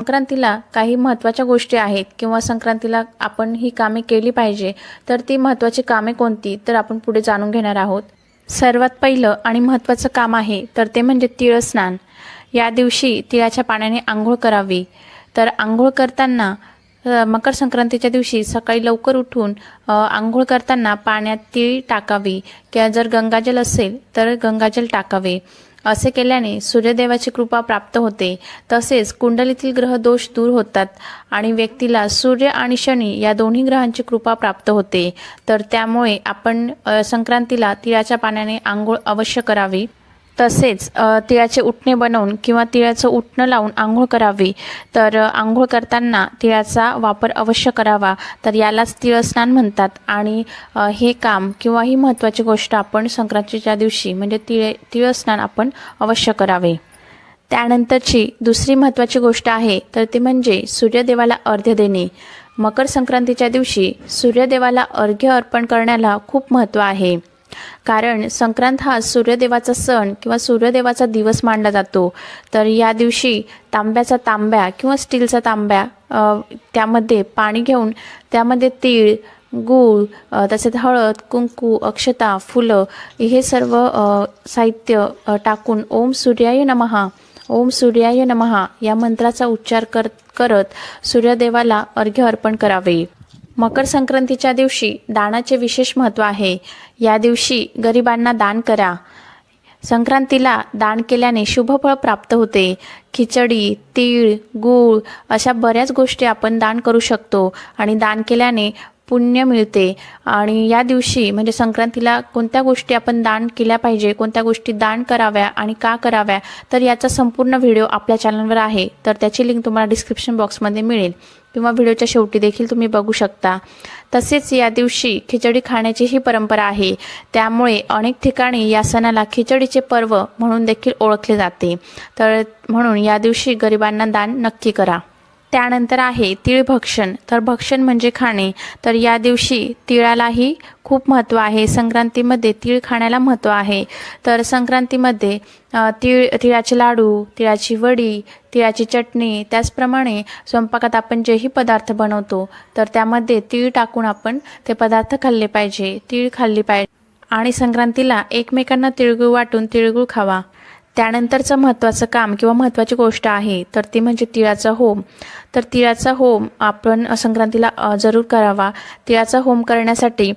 संक्रांतीला काही महत्त्वाच्या गोष्टी आहेत किंवा संक्रांतीला आपण ही कामे केली पाहिजे, तर ती महत्त्वाची कामे कोणती तर आपण पुढे जाणून घेणार आहोत। सर्वात पहिलं आणि महत्त्वाचं काम आहे तर ते म्हणजे तिळस्नान। या दिवशी तिळाच्या पाण्याने आंघोळ करावी। तर आंघोळ करताना मकर संक्रांतीच्या दिवशी सकाळी लवकर उठून आंघोळ करताना पाण्यात तीळ टाकावी किंवा जर गंगाजल असेल तर गंगाजल टाकावे। असे केल्याने सूर्यदेवाची कृपा प्राप्त होते, तसेच कुंडलीतील ग्रह दोष दूर होतात आणि व्यक्तीला सूर्य आणि शनी या दोन्ही ग्रहांची कृपा प्राप्त होते। तर त्यामुळे आपण संक्रांतीला तिळाच्या पाण्याने आंघोळ अवश्य करावी। तसेच तिळाचे उटणे बनवून किंवा तिळाचं उटणं लावून आंघोळ करावी। तर आंघोळ करताना तिळाचा वापर अवश्य करावा, तर यालाच तिळस्नान म्हणतात। आणि हे काम किंवा ही महत्त्वाची गोष्ट आपण संक्रांतीच्या दिवशी म्हणजे तिळस्नान आपण अवश्य करावे। त्यानंतरची दुसरी महत्त्वाची गोष्ट आहे तर ती म्हणजे सूर्यदेवाला अर्घ्य देणे। मकर संक्रांतीच्या दिवशी सूर्यदेवाला अर्घ्य अर्पण करण्याला खूप महत्त्व आहे, कारण संक्रांत हा सूर्यदेवाचा सण किंवा सूर्यदेवाचा दिवस मानला जातो। तर या दिवशी तांब्याचा तांब्या किंवा स्टीलचा तांब्या त्यामध्ये पाणी घेऊन त्यामध्ये तीळ, गूळ, तसेच हळद, कुंकू, अक्षता, फुलं हे सर्व साहित्य टाकून ओम सूर्याय नमः, ओम सूर्याय नमः या मंत्राचा उच्चार करत सूर्यदेवाला अर्घ्य अर्पण करावे। मकर संक्रांतीच्या दिवशी दानाचे विशेष महत्त्व आहे। या दिवशी गरिबांना दान करा। संक्रांतीला दान केल्याने शुभफळ प्राप्त होते। खिचडी, तीळ, गूळ अशा बऱ्याच गोष्टी आपण दान करू शकतो आणि दान केल्याने पुण्य मिळते। आणि या दिवशी म्हणजे संक्रांतीला कोणत्या गोष्टी आपण दान केल्या पाहिजे, कोणत्या गोष्टी दान कराव्या आणि का कराव्या, तर याचा संपूर्ण व्हिडिओ आपल्या चॅनलवर आहे। तर त्याची लिंक तुम्हाला डिस्क्रिप्शन बॉक्समध्ये मिळेल किंवा व्हिडिओच्या शेवटी देखील तुम्ही बघू शकता। तसेच या दिवशी खिचडी खाण्याची ही परंपरा आहे, त्यामुळे अनेक ठिकाणी या सणाला खिचडीचे पर्व म्हणून देखील ओळखले जाते। तर म्हणून या दिवशी गरिबांना दान नक्की करा। त्यानंतर आहे तीळ भक्षण। तर भक्षण म्हणजे खाणे। तर या दिवशी तिळालाही खूप महत्त्व आहे। संक्रांतीमध्ये तीळ खाण्याला महत्त्व आहे। तर संक्रांतीमध्ये तिळाचे लाडू, तिळाची वडी, तिळाची चटणी, त्याचप्रमाणे स्वयंपाकात आपण जेही पदार्थ बनवतो तर त्यामध्ये तीळ टाकून आपण ते पदार्थ खाल्ले पाहिजे, तीळ खाल्ली पाहिजे आणि संक्रांतीला एकमेकांना तिळगुळ वाटून तिळगुळ खावा। त्यानंतरचं महत्त्वाचं काम किंवा महत्त्वाची गोष्ट आहे तर ती म्हणजे तिळाचा होम। तर तिळाचा होम आपण संक्रांतीला जरूर करावा। तिळाचा होम करण्यासाठी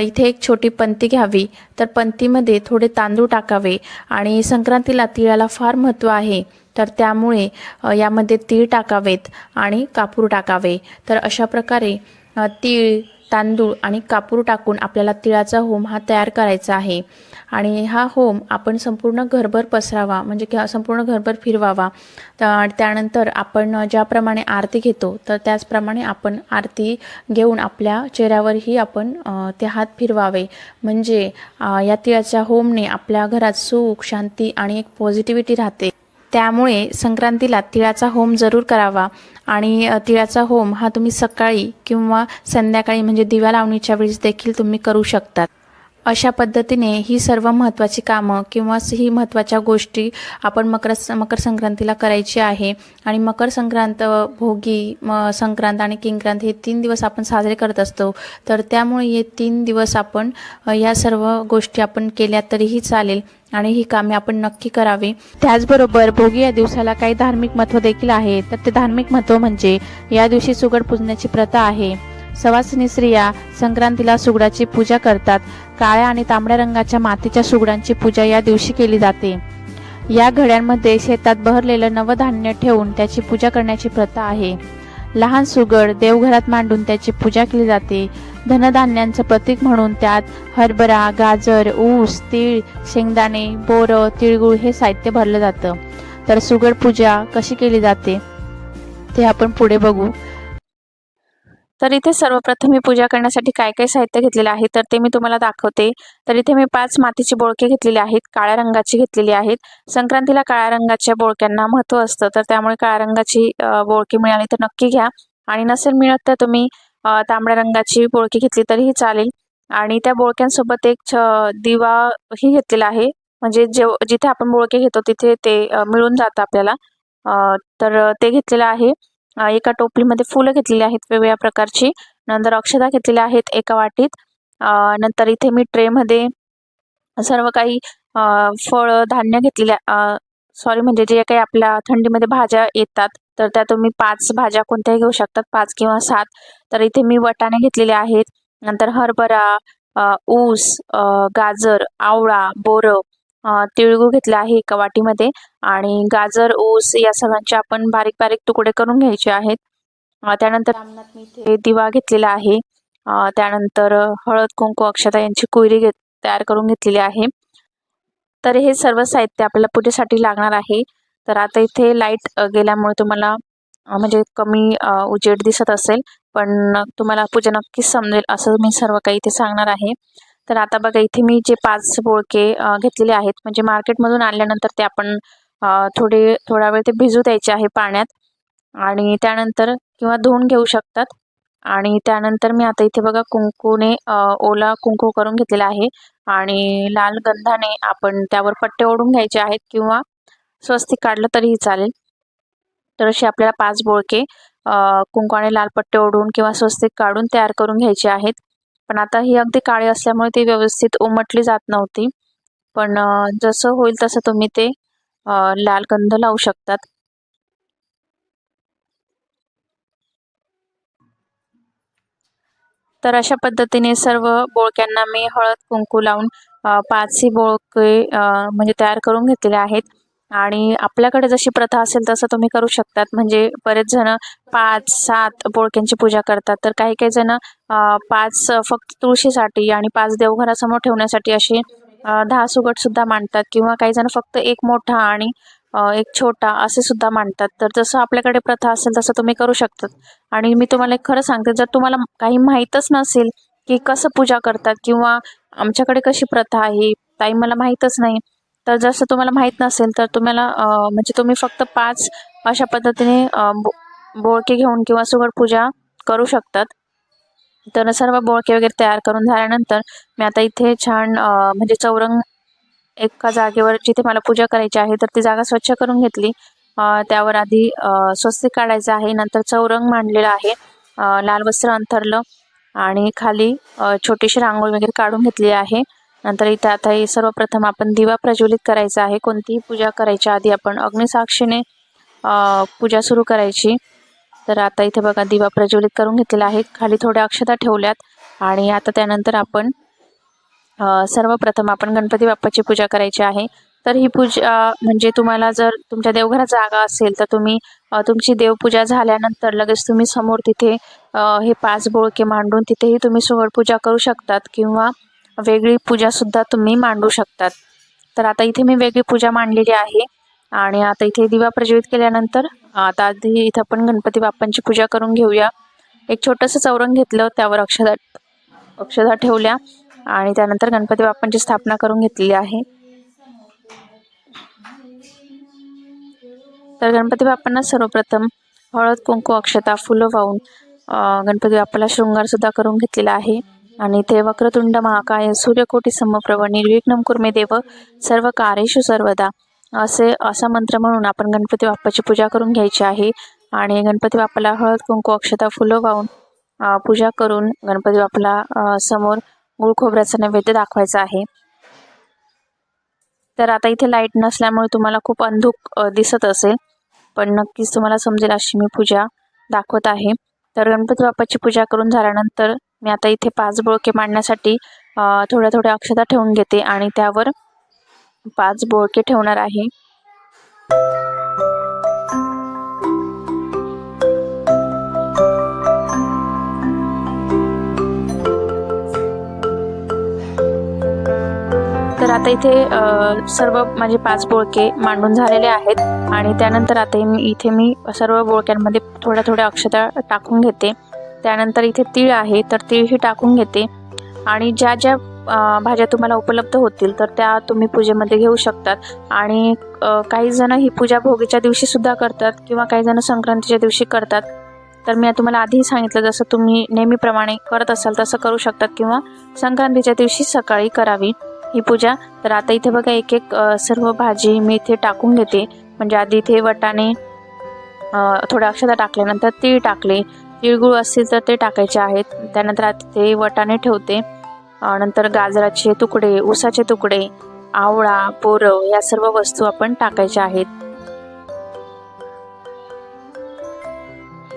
इथे एक छोटी पंती घ्यावी। तर पंतीमध्ये थोडे तांदूळ टाकावे आणि संक्रांतीला तिळाला फार महत्त्व आहे, तर त्यामुळे यामध्ये तीळ टाकावेत आणि कापूर टाकावे। तर अशा प्रकारे तीळ, तांदूळ आणि कापूर टाकून आपल्याला तिळाचा होम हा तयार करायचा आहे। आणि हा होम आपण संपूर्ण घरभर पसरावा, म्हणजे संपूर्ण घरभर फिरवावा। त्यानंतर आपण ज्याप्रमाणे आरती घेतो तर त्याचप्रमाणे आपण आरती घेऊन आपल्या चेहऱ्यावरही आपण ते हात फिरवावे, म्हणजे या तिळाच्या होमने आपल्या घरात सुख, शांती आणि एक पॉझिटिव्हिटी राहते। त्यामुळे संक्रांतीला तिळाचा होम जरूर करावा। आणि तिळाचा होम हा तुम्ही सकाळी किंवा संध्याकाळी म्हणजे दिवा लावणीच्या वेळेस देखील तुम्ही करू शकतात। अशा पद्धतीने ही सर्व महत्त्वाची कामं किंवा ही महत्त्वाच्या गोष्टी आपण मकर संक्रांतीला करायची आहे। आणि मकर संक्रांत, भोगी, संक्रांत आणि किंक्रांत हे 3 दिवस आपण साजरे करत असतो। तर त्यामुळे हे 3 दिवस आपण या सर्व गोष्टी आपण केल्या तरीही चालेल आणि ही कामे आपण नक्की करावी। त्याचबरोबर भोगी या दिवसाला काही धार्मिक महत्त्व देखील आहे। तर ते धार्मिक महत्त्व म्हणजे या दिवशी सुगड पूजण्याची प्रथा आहे। सवासिनी स्त्रिया संक्रांतीला सुगडाची पूजा करतात। काळ्या आणि तांबड्या रंगाच्या मातीच्या सुगडांची पूजा या दिवशी केली जाते। या घड्यांमध्ये शेतात बहरलेलं नवधान्य ठेवून त्याची पूजा करण्याची प्रथा आहे। लहान सुगड देवघरात मांडून त्याची पूजा केली जाते। धनधान्यांचं प्रतीक म्हणून त्यात हरभरा, गाजर, ऊस, तीळ, शेंगदाणे, बोरं, तिळगुळ हे साहित्य भरलं जातं। तर सुगड पूजा कशी केली जाते ते आपण पुढे बघू। तर इथे सर्वप्रथम मी पूजा करण्यासाठी काय काय साहित्य घेतलेले आहे तर ते मी तुम्हाला दाखवते। तर इथे मी 5 मातीची बोळके घेतलेली आहेत, काळ्या रंगाची घेतलेली आहेत। संक्रांतीला काळ्या रंगाच्या बोळक्यांना महत्त्व असतं, तर त्यामुळे काळ्या रंगाची बोळकी मिळाली तर नक्की घ्या आणि नसेल मिळत तर तुम्ही तांबड्या रंगाची बोळकी घेतली तरीही चालेल। आणि त्या बोळक्यांसोबत एक दिवा ही घेतलेला आहे, म्हणजे जिथे आपण बोळके घेतो तिथे ते मिळून जातं आपल्याला। तर ते घेतलेलं आहे. एका टोपलीमध्ये फुलं घेतलेली आहेत वेगवेगळ्या प्रकारची. नंतर अक्षता घेतलेल्या आहेत एका वाटीत. नंतर इथे मी ट्रेमध्ये सर्व काही फळं धान्य घेतलेल्या, सॉरी म्हणजे जे काही आपल्या थंडीमध्ये भाज्या येतात तर त्या तुम्ही 5 भाज्या कोणत्याही घेऊ शकतात, 5 किंवा 7. तर इथे मी वाटाणे घेतलेले आहेत. नंतर हरभरा, ऊस, गाजर, आवळा, बोरं, तिळगूळ घेतले आहे एका वाटीमध्ये. आणि गाजर, ऊस या सर्वांचे आपण बारीक बारीक तुकडे करून घ्यायचे आहेत. त्यानंतर मी इथे दिवा घेतलेला आहे. त्यानंतर हळद, कुंकू, अक्षता यांची कुयरी तयार करून घेतलेली आहे. तर हे सर्व साहित्य आपल्याला पूजेसाठी लागणार आहे. तर आता इथे लाईट गेल्यामुळे तुम्हाला म्हणजे कमी उजेड दिसत असेल, पण तुम्हाला पूजा नक्कीच समजेल असं मी सर्व काही इथे सांगणार आहे. तर आता बघा इथे मी जे 5 बोळके घेतलेले आहेत, म्हणजे मार्केटमधून आणल्यानंतर ते आपण थोडा वेळ ते भिजू द्यायचे आहे पाण्यात आणि त्यानंतर किंवा धुवून घेऊ शकतात. आणि त्यानंतर मी आता इथे बघा कुंकूने ओला कुंकू करून घेतलेला आहे आणि लाल गंधाने आपण त्यावर पट्टे ओढून घ्यायचे आहेत किंवा स्वस्तिक काढलं तरीही चालेल. तर असे आपल्याला 5 बोळके कुंकवाने लाल पट्टे ओढून किंवा स्वस्तिक काढून तयार करून घ्यायचे आहेत. पण आता ही अगदी काळी असल्यामुळे ती व्यवस्थित उमटली जात नव्हती. पण जसं होईल तसं तुम्ही ते लाल गंध लावू शकतात. तर अशा पद्धतीने सर्व बोळक्यांना मी हळद कुंकू लावून 5ही बोळके म्हणजे तयार करून घेतलेले आहेत. आणि आपल्याकडे जशी प्रथा असेल तसं तुम्ही करू शकतात. म्हणजे बरेच जण 5-7 बोळक्यांची पूजा करतात. तर काही जण 5 फक्त तुळशीसाठी आणि 5 देवघरासमोर ठेवण्यासाठी असे 10 सुगटसुद्धा मांडतात किंवा काही जण फक्त एक मोठा आणि एक छोटा असे सुद्धा मांडतात. तर जसं आपल्याकडे प्रथा असेल तसं तुम्ही करू शकतात. आणि मी तुम्हाला एक खरं सांगते, जर तुम्हाला काही माहीतच नसेल की कसं पूजा करतात किंवा आमच्याकडे कशी प्रथा आहे, ताई मला माहीतच नाही. तर जसं तुम्हाला माहीत नसेल तर तुम्हाला म्हणजे तुम्ही फक्त 5 अशा पद्धतीने बोळके घेऊन किंवा सुगड पूजा करू शकतात. तर सर्व बोळके वगैरे तयार करून झाल्यानंतर मी आता इथे छान म्हणजे चौरंग एका जागेवर जिथे मला पूजा करायची आहे तर ती जागा स्वच्छ करून घेतली. त्यावर आधी स्वस्तिक काढायचं आहे. नंतर चौरंग मांडलेला आहे. लाल वस्त्र अंथरलं आणि खाली छोटीशी रांगोळी वगैरे काढून घेतली आहे. नंतर इथे आता सर्वप्रथम आपण दिवा प्रज्वलित करायचा आहे. कोणतीही पूजा करायच्या आधी आपण अग्निसाक्षीने पूजा सुरू करायची. तर आता इथे बघा दिवा प्रज्वलित करून घेतलेला आहे. खाली थोड्या अक्षता ठेवल्यात आणि आता त्यानंतर आपण सर्वप्रथम आपण गणपती बाप्पाची पूजा करायची आहे. तर ही पूजा म्हणजे तुम्हाला जर तुमच्या देवघरात जागा असेल तर तुम्ही तुमची देवपूजा झाल्यानंतर लगेच तुम्ही समोर तिथे हे 5 बोळके मांडून तिथेही तुम्ही सुगड पूजा करू शकतात किंवा वेगळी पूजासुद्धा तुम्ही मांडू शकतात. तर आता इथे मी वेगळी पूजा मांडलेली आहे. आणि आता इथे दिवा प्रज्वलित केल्यानंतर आता आधी इथं आपण गणपती बाप्पांची पूजा करून घेऊया. एक छोटंसं चौरंग घेतलं, त्यावर अक्षता ठेवल्या आणि त्यानंतर गणपती बाप्पांची स्थापना करून घेतलेली आहे. तर गणपती बाप्पांना सर्वप्रथम हळद कुंकू अक्षता फुलं वाहून गणपती बाप्पाला शृंगार सुद्धा करून घेतलेला आहे. आणि ते वक्रतुंड महाकाय सूर्यकोटी समप्रभ निर्विघ्नं कुर्मे देव सर्व कार्येषु सर्वदा असा मंत्र म्हणून आपण गणपती बाप्पाची पूजा करून घ्यायची आहे. आणि गणपती बाप्पाला हळद कुंकू अक्षता फुलं वाहून पूजा करून गणपती बाप्पाला समोर गुळ खोबऱ्याचा नैवेद्य दाखवायचा आहे. तर आता इथे लाईट नसल्यामुळे तुम्हाला खूप अंधुक दिसत असेल, पण नक्कीच तुम्हाला समजेल अशी मी पूजा दाखवत आहे. तर गणपती बाप्पाची पूजा करून झाल्यानंतर मी आता इथे 5 बोळके मांडण्यासाठी थोड्या अक्षता ठेवून घेते आणि त्यावर 5 बोळके ठेवणार आहे. तर आता इथे सर्व माझे 5 बोळके मांडून झालेले आहेत. आणि त्यानंतर आता इथे मी सर्व बोळक्यांमध्ये थोड्या अक्षता टाकून घेते. त्यानंतर इथे तीळ आहे तर तीळही टाकून घेते. आणि ज्या भाज्या तुम्हाला उपलब्ध होतील तर त्या तुम्ही पूजेमध्ये घेऊ शकतात. आणि काही जण ही पूजा भोगीच्या दिवशी सुद्धा करतात किंवा काही जण संक्रांतीच्या दिवशी करतात. तर मी तुम्हाला आधीही सांगितलं जसं तुम्ही नेहमीप्रमाणे करत असाल तसं करू शकतात किंवा संक्रांतीच्या दिवशी सकाळी करावी ही पूजा. तर आता इथे बघा एक सर्व भाजी मी इथे टाकून घेते. म्हणजे आधी इथे वाटाणे, थोड्या अक्षता टाकल्यानंतर तीळ टाकले, तिळगुळ असतील तर ते टाकायचे आहेत. त्यानंतर आता ते वटाणे ठेवते. नंतर गाजराचे तुकडे, ऊसाचे तुकडे, आवळा, बोरं या सर्व वस्तू आपण टाकायच्या आहेत.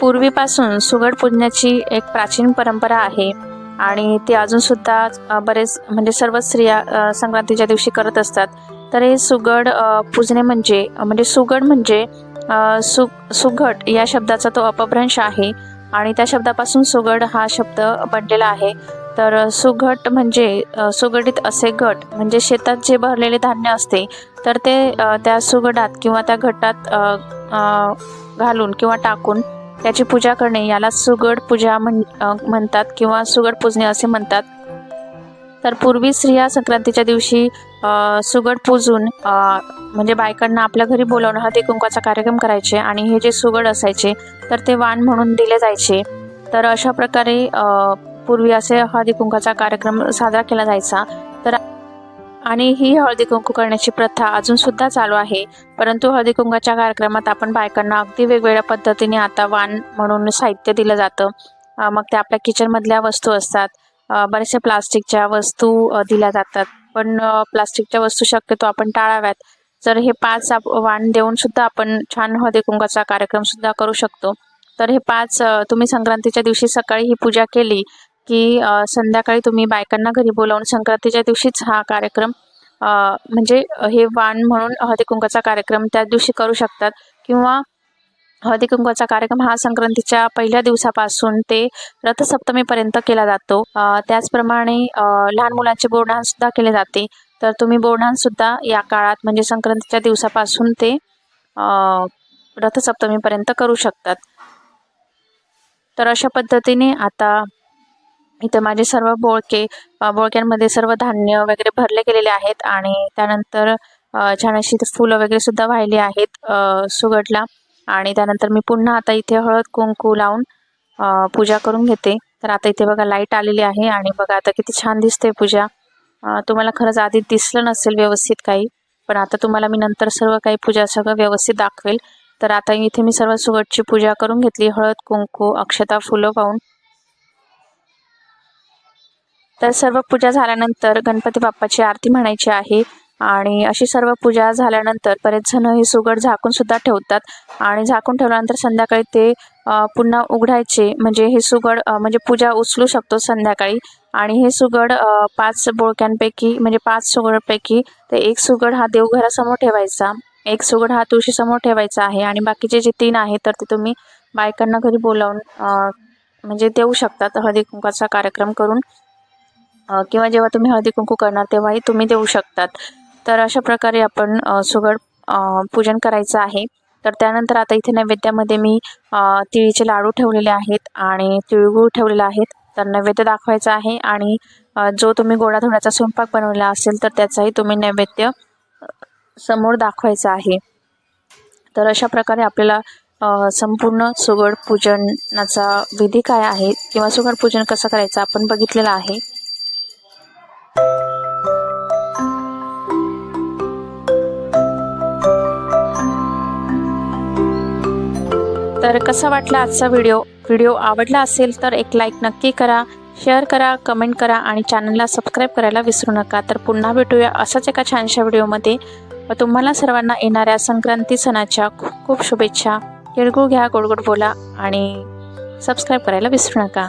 पूर्वीपासून सुगड पूजण्याची एक प्राचीन परंपरा आहे आणि ती अजून सुद्धा बरेच म्हणजे सर्व स्त्रिया संक्रांतीच्या दिवशी करत असतात. तर हे सुगड पूजणे म्हणजे सुगड म्हणजे सुघट या शब्दाचा तो अपभ्रंश आहे आणि त्या शब्दापासून सुगड हा शब्द बनलेला आहे. तर सुघट म्हणजे सुगडीत असे गट म्हणजे शेतात जे भरलेले धान्य असते तर ते त्या सुगडात किंवा त्या घटात घालून किंवा टाकून त्याची पूजा करणे याला सुगड पूजा म्हणतात किंवा सुगड पूजणे असे म्हणतात. तर पूर्वी स्त्रिया संक्रांतीच्या दिवशी सुगड पूजून म्हणजे बायकांना आपल्या घरी बोलावून हळदी कुंकवाचा कार्यक्रम करायचे आणि हे जे सुगड असायचे तर ते वाण म्हणून दिले जायचे. तर अशा प्रकारे पूर्वी असे हळदी कुंकवाचा कार्यक्रम साजरा केला जायचा. तर आणि ही हळदी कुंकू करण्याची प्रथा अजून सुद्धा चालू आहे. परंतु हळदी कुंकवाच्या कार्यक्रमात आपण बायकांना अगदी वेगवेगळ्या पद्धतीने आता वाण म्हणून साहित्य दिलं जातं. मग ते आपल्या किचनमधल्या वस्तू असतात, बरेचसे प्लास्टिकच्या वस्तू दिल्या जातात. पण प्लास्टिकच्या वस्तू शक्यतो आपण टाळाव्यात. तर हे 5 वाण देऊन सुद्धा आपण छान हळदी कुंकवाचा कार्यक्रम सुद्धा करू शकतो. तर हे 5 तुम्ही संक्रांतीच्या दिवशी सकाळी ही पूजा केली की संध्याकाळी तुम्ही बायकांना घरी बोलावून संक्रांतीच्या दिवशीच हा कार्यक्रम म्हणजे हे वाण म्हणून हळदी कुंकवाचा कार्यक्रम त्या दिवशी करू शकतात. किंवा हळदी कुंकवाचा कार्यक्रम हा संक्रांतीच्या पहिल्या दिवसापासून ते रथसप्तमीपर्यंत केला जातो. त्याचप्रमाणे लहान मुलांचे बोरनान सुद्धा केले जाते. तर तुम्ही बोरनान सुद्धा या काळात म्हणजे संक्रांतीच्या दिवसापासून ते रथसप्तमीपर्यंत करू शकतात. तर अशा पद्धतीने आता इथं माझे सर्व बोळक्यांमध्ये सर्व धान्य वगैरे भरले गेलेले आहेत आणि त्यानंतर छान अशी फुलं वगैरे सुद्धा वाहिली आहेत सुगडला. आणि त्यानंतर मी पुन्हा आता इथे हळद कुंकू लावून पूजा करून घेते. तर आता इथे बघा लाईट आलेली आहे आणि बघा आता किती छान दिसते पूजा. तुम्हाला खरंच आधी दिसलं नसेल व्यवस्थित काही, पण आता तुम्हाला मी नंतर सर्व काही पूजा सगळं व्यवस्थित दाखवेल. तर आता इथे मी सर्व सुगडची पूजा करून घेतली, हळद कुंकू अक्षता फुलं वाहून. तर सर्व पूजा झाल्यानंतर गणपती बाप्पाची आरती म्हणायची आहे आणि अशी सर्व पूजा झाल्यानंतर बरेच जण हे सुगड झाकून सुद्धा ठेवतात आणि झाकून ठेवल्यानंतर संध्याकाळी ते पुन्हा उघडायचे. म्हणजे हे सुगड म्हणजे पूजा उचलू शकतो संध्याकाळी. आणि हे सुगड 5 बोळक्यांपैकी म्हणजे 5 सुगडपैकी ते एक सुगड हा देवघरासमोर ठेवायचा, एक सुगड हा तुळशीसमोर ठेवायचा आहे आणि बाकीचे जे 3 आहेत तर ते तुम्ही बायकांना घरी बोलावून म्हणजे देऊ शकतात हळदी कुंकवाचा कार्यक्रम करून. किंवा जेव्हा तुम्ही हळदी कुंकू करणार तेव्हाही तुम्ही देऊ शकतात. तर अशा प्रकारे आपण सुगड पूजन करायचं आहे. तर त्यानंतर आता इथे नैवेद्यामध्ये मी तिळीचे लाडू ठेवलेले आहेत आणि तिळगुळ ठेवलेला आहेत. तर नैवेद्य दाखवायचा आहे आणि जो तुम्ही गोडाधोडाचा स्वयंपाक बनवलेला असेल तर त्याचाही तुम्ही नैवेद्य समोर दाखवायचा आहे. तर अशा प्रकारे आपल्याला संपूर्ण सुगड पूजनाचा विधी काय आहे किंवा सुगड पूजन कसं करायचं आपण बघितलेलं आहे. तर कसा वाटला आजचा व्हिडिओ आवडला असेल तर एक लाईक नक्की करा, शेअर करा, कमेंट करा आणि चॅनलला सबस्क्राईब करायला विसरू नका. तर पुन्हा भेटूया असाच एका छानशा व्हिडिओमध्ये. तुम्हाला सर्वांना येणाऱ्या संक्रांती सणाच्या खूप खूप शुभेच्छा. तिळगुळ घ्या, गोड गोड बोला आणि सबस्क्राईब करायला विसरू नका.